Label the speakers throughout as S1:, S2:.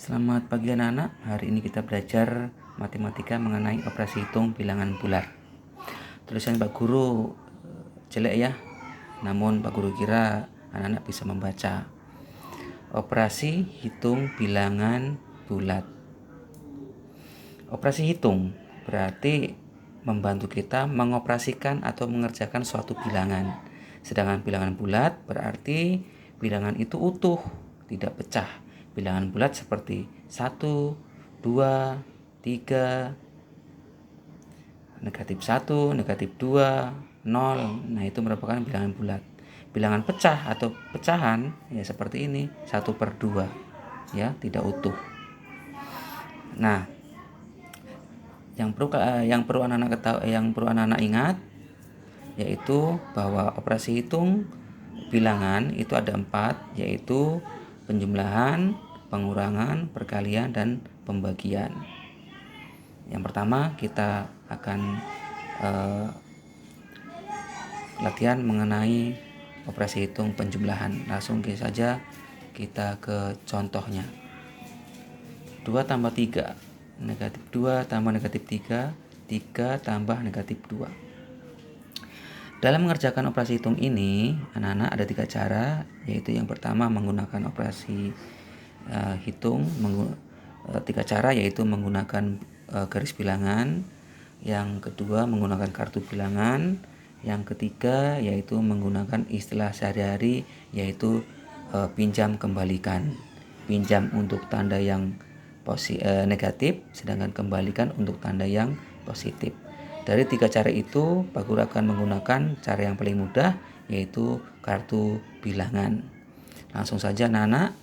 S1: Selamat pagi anak-anak. Hari ini kita belajar matematika mengenai operasi hitung bilangan bulat. Tulisan Pak Guru jelek ya, namun Pak Guru kira anak-anak bisa membaca. Operasi hitung bilangan bulat. Operasi hitung berarti membantu kita mengoperasikan atau mengerjakan suatu bilangan. Sedangkan bilangan bulat berarti bilangan itu utuh, tidak pecah. Bilangan bulat seperti 1, 2, 3, negatif 1, negatif 2, 0. Nah, itu merupakan bilangan bulat. Bilangan pecah atau pecahan ya seperti ini, 1/2 ya, tidak utuh. Nah, yang perlu anak-anak ingat yaitu bahwa operasi hitung bilangan itu ada 4, yaitu penjumlahan, pengurangan, perkalian, dan pembagian. Yang pertama kita akan latihan mengenai operasi hitung penjumlahan. Langsung saja kita ke contohnya. 2 tambah 3, negatif 2 tambah negatif 3, 3 tambah negatif 2. Dalam mengerjakan operasi hitung ini, anak-anak ada 3 cara, yaitu yang pertama menggunakan operasi hitung, 3 cara yaitu menggunakan garis bilangan, yang kedua menggunakan kartu bilangan, yang ketiga yaitu menggunakan istilah sehari-hari yaitu pinjam kembalikan. Pinjam untuk tanda yang negatif, sedangkan kembalikan untuk tanda yang positif. Dari 3 cara itu, Pak Guru akan menggunakan cara yang paling mudah, yaitu kartu bilangan. Langsung saja anak-anak,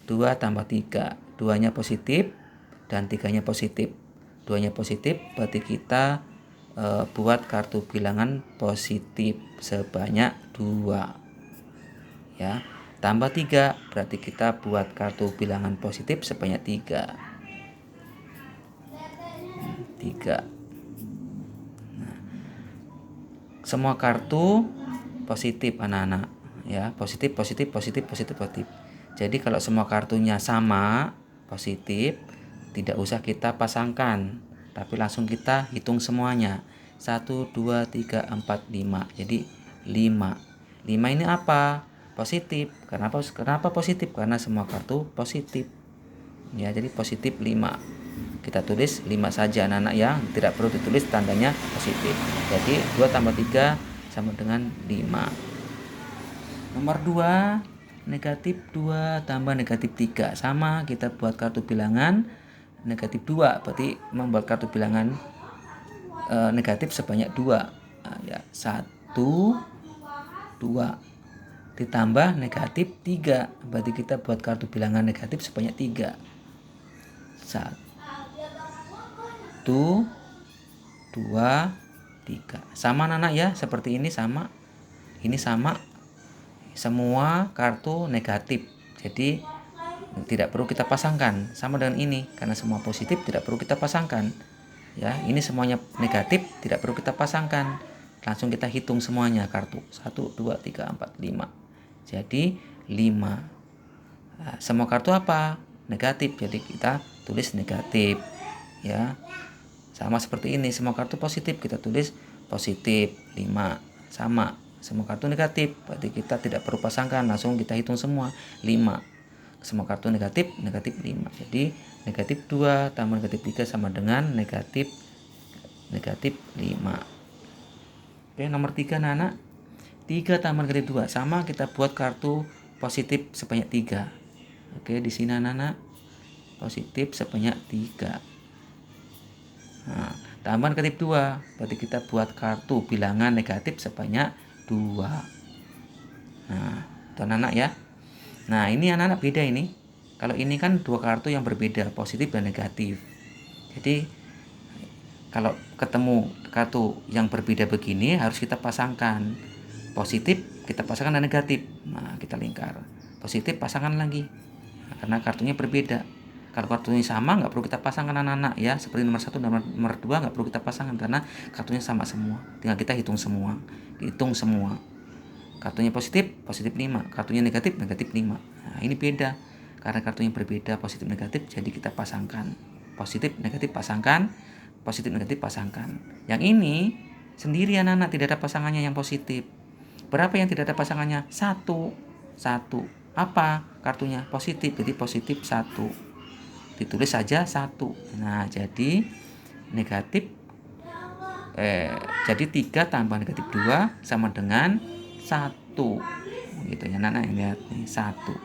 S1: 2 tambah 3, 2-nya positif dan 3-nya positif. 2-nya positif, berarti kita buat kartu bilangan positif sebanyak 2. Ya, tambah 3, berarti kita buat kartu bilangan positif sebanyak 3. 3. Semua kartu positif anak-anak ya, positif. Jadi kalau semua kartunya sama positif, tidak usah kita pasangkan, tapi langsung kita hitung semuanya. 1, 2, 3, 4, 5. Jadi 5. 5 ini apa? Positif. Kenapa positif? Karena semua kartu positif. Ya, jadi positif 5. Kita tulis 5 saja anak-anak ya, tidak perlu ditulis tandanya positif. Jadi 2 tambah 3 sama dengan 5. Nomor 2, negatif 2 tambah negatif 3. Sama, kita buat kartu bilangan negatif 2, berarti membuat kartu bilangan negatif sebanyak 2. Nah, ya, 1, 2 ditambah negatif 3, berarti kita buat kartu bilangan negatif sebanyak 3. 1, 2, 3. Sama anak ya, seperti ini sama. Ini sama. Semua kartu negatif. Jadi tidak perlu kita pasangkan. Sama dengan ini, karena semua positif tidak perlu kita pasangkan. Ya, ini semuanya negatif, tidak perlu kita pasangkan. Langsung kita hitung semuanya kartu. 1, 2, 3, 4, 5. Jadi 5. Nah, semua kartu apa? Negatif. Jadi kita tulis negatif. Ya. Sama seperti ini, semua kartu positif kita tulis positif 5. Sama, semua kartu negatif, berarti kita tidak perlu pasangkan, langsung kita hitung semua 5. Semua kartu negatif 5. Jadi negatif 2 tambah negatif 3 sama dengan negatif 5. Oke, nomor 3 anak. 3 tambah negatif 2 sama, kita buat kartu positif sebanyak 3. Oke, di sini anak-anak positif sebanyak 3. Nah, tambah negatif 2, berarti kita buat kartu bilangan negatif sebanyak 2. Nah, itu anak-anak ya. Nah, ini anak-anak beda ini. Kalau ini kan 2 kartu yang berbeda, positif dan negatif. Jadi kalau ketemu kartu yang berbeda begini, harus kita pasangkan. Positif kita pasangkan dan negatif. Nah, kita lingkar. Positif pasangkan lagi. Nah, karena kartunya berbeda. Kalau kartunya sama nggak perlu kita pasangkan anak-anak ya, seperti nomor 1 dan nomor 2 nggak perlu kita pasangkan karena kartunya sama semua. Tinggal kita hitung semua. Kartunya positif 5, kartunya negatif 5. Nah, ini beda. karena kartunya berbeda positif negatif, jadi kita pasangkan positif negatif, pasangkan positif negatif, pasangkan. Yang ini sendiri anak-anak, tidak ada pasangannya yang positif. Berapa yang tidak ada pasangannya? 1. Apa kartunya? Positif, jadi positif 1. Ditulis saja 1. Nah, jadi negatif jadi 3 tambah negatif 2 sama dengan 1. Gitu ya anak-anak, lihat nih 1.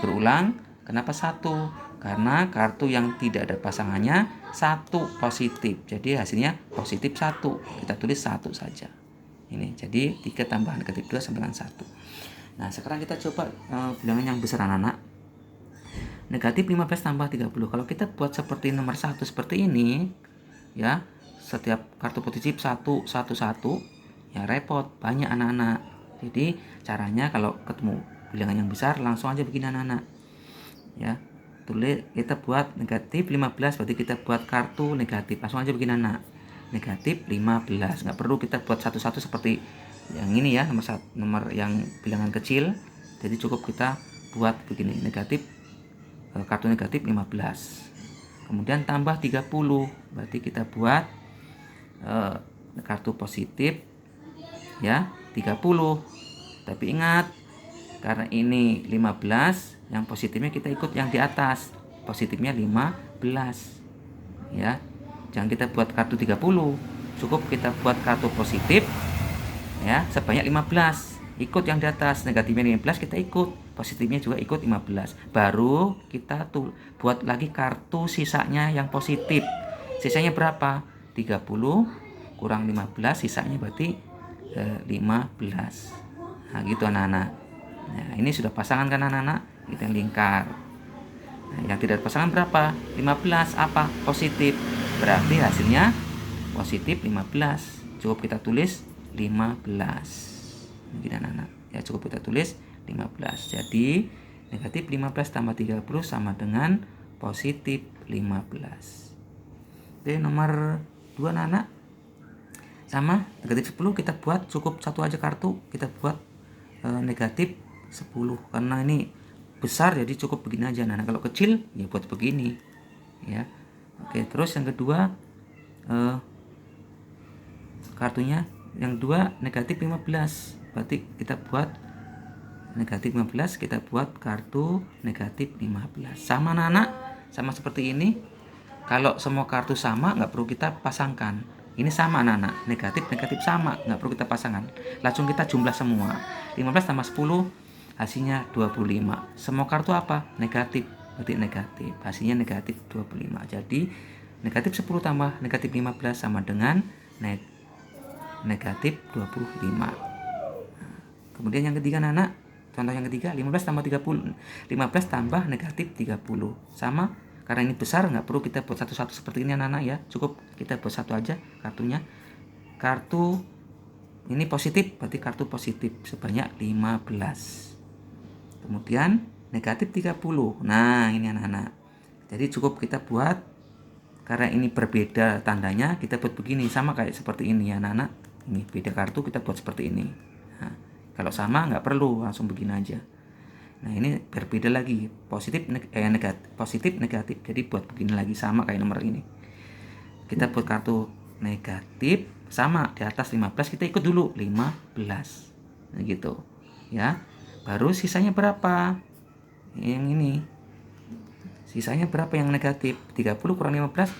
S1: Berulang, kenapa 1? Karena kartu yang tidak ada pasangannya 1 positif. Jadi hasilnya positif 1. Kita tulis 1 saja. Ini jadi 3 tambah negatif 2 sama dengan 1. Nah, sekarang kita coba bilangan yang besar anak-anak. Negatif 15 tambah 30. Kalau kita buat seperti nomor 1 seperti ini, ya, setiap kartu positif 1, 1, 1, ya repot, banyak anak-anak. Jadi caranya kalau ketemu bilangan yang besar langsung aja begini anak-anak. Ya, tulis, kita buat negatif 15, berarti kita buat kartu negatif. Langsung aja begini anak. Negatif 15. Nggak perlu kita buat satu-satu seperti yang ini ya, nomor yang bilangan kecil. Jadi cukup kita buat begini, negatif, kartu negatif 15. Kemudian tambah 30, berarti kita buat kartu positif ya 30. Tapi ingat, karena ini 15, yang positifnya kita ikut yang di atas, positifnya 15 ya. Jangan kita buat kartu 30, cukup kita buat kartu positif ya sebanyak 15, ikut yang di atas. Negatifnya 15 kita ikut, positifnya juga ikut 15. Baru kita buat lagi kartu sisanya yang positif. Sisanya berapa? 30 kurang 15, sisanya berarti 15. Nah, gitu anak-anak. Nah, ini sudah pasangan kan anak-anak? Kita lingkar. Nah, yang tidak pasangan berapa? 15. Apa? Positif. Berarti hasilnya positif 15. Cukup kita tulis 15. Begini anak-anak. Ya, cukup kita tulis 15. Jadi negatif 15 tambah 30 sama dengan positif 15. Oke, nomor 2 anak-anak. Sama, negatif 10 kita buat cukup satu aja kartu. Kita buat negatif 10. Karena ini besar jadi cukup begini aja. Nah, kalau kecil ya buat begini. Ya. Oke, terus yang kedua kartunya yang 2 negatif 15. Berarti kita buat negatif 15, kita buat kartu negatif 15. Sama anak-anak, sama seperti ini. Kalau semua kartu sama nggak perlu kita pasangkan. Ini sama anak-anak, negatif sama, nggak perlu kita pasangkan. Langsung kita jumlah semua. 15 tambah 10 hasilnya 25. Semua kartu apa? Negatif, berarti negatif. Hasilnya negatif 25. Jadi negatif 10 tambah negatif 15 sama dengan negatif 25. Kemudian yang ketiga anak, contoh yang ketiga 15 tambah 30. 15 tambah negatif 30. Sama, karena ini besar nggak perlu kita buat satu-satu seperti ini anak-anak ya. Cukup kita buat satu aja kartunya. Kartu ini positif, berarti kartu positif sebanyak 15. Kemudian negatif 30. Nah, ini anak-anak. Jadi cukup kita buat, karena ini berbeda tandanya, kita buat begini, sama kayak seperti ini ya anak-anak. Ini beda kartu, kita buat seperti ini. Nah, kalau sama nggak perlu, langsung begini aja. Nah, ini berbeda lagi, positif negatif. Jadi buat begini lagi, sama kayak nomor ini. Kita buat kartu negatif, sama di atas 15 kita ikut dulu 15. Nah, gitu. Ya. Baru sisanya berapa? Yang ini. Sisanya berapa yang negatif? 30 kurang 15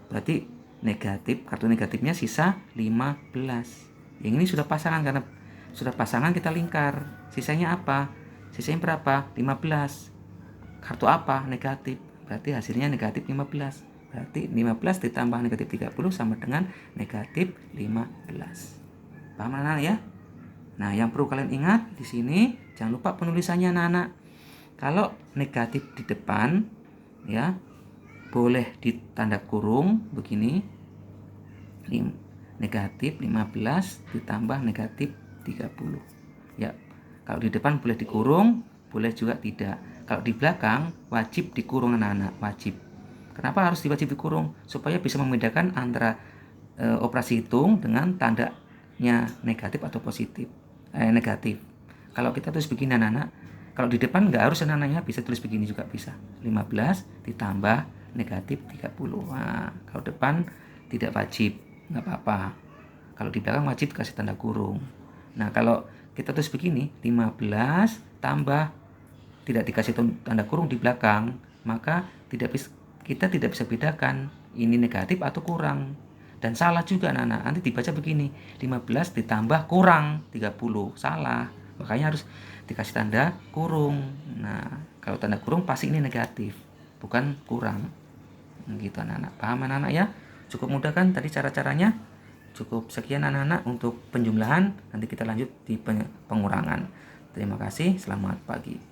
S1: berarti negatif, kartu negatifnya sisa 15. Yang ini sudah pasangan, karena sudah pasangan kita lingkar. Sisanya apa? Sisanya berapa? 15. Kartu apa? Negatif. Berarti hasilnya negatif 15. Berarti 15 ditambah negatif 30 sama dengan negatif 15. Paham anak-anak ya? Nah, yang perlu kalian ingat di sini, jangan lupa penulisannya anak-anak. Kalau negatif di depan ya, boleh ditanda kurung begini. Negatif 15 ditambah negatif 30. Ya, kalau di depan boleh dikurung, boleh juga tidak. Kalau di belakang wajib dikurung anak-anak, wajib. Kenapa harus wajib dikurung? Supaya bisa membedakan antara operasi hitung dengan tandanya negatif atau positif. Negatif. Kalau kita tulis begini anak-anak, Kalau di depan nggak harus anak-anaknya, bisa tulis begini juga bisa. 15 ditambah negatif 30. Nah, kalau depan tidak wajib, nggak apa-apa. Kalau di belakang wajib kasih tanda kurung. Nah, kalau kita tulis begini, 15 tambah tidak dikasih tanda kurung di belakang, maka kita tidak bisa bedakan ini negatif atau kurang. Dan salah juga anak-anak, nanti dibaca begini, 15 ditambah kurang 30, salah. Makanya harus dikasih tanda kurung. Nah, kalau tanda kurung pasti ini negatif, bukan kurang. Gitu anak-anak, paham anak-anak ya? Cukup mudah kan tadi cara-caranya? Cukup sekian anak-anak untuk penjumlahan, nanti kita lanjut di pengurangan. Terima kasih, selamat pagi.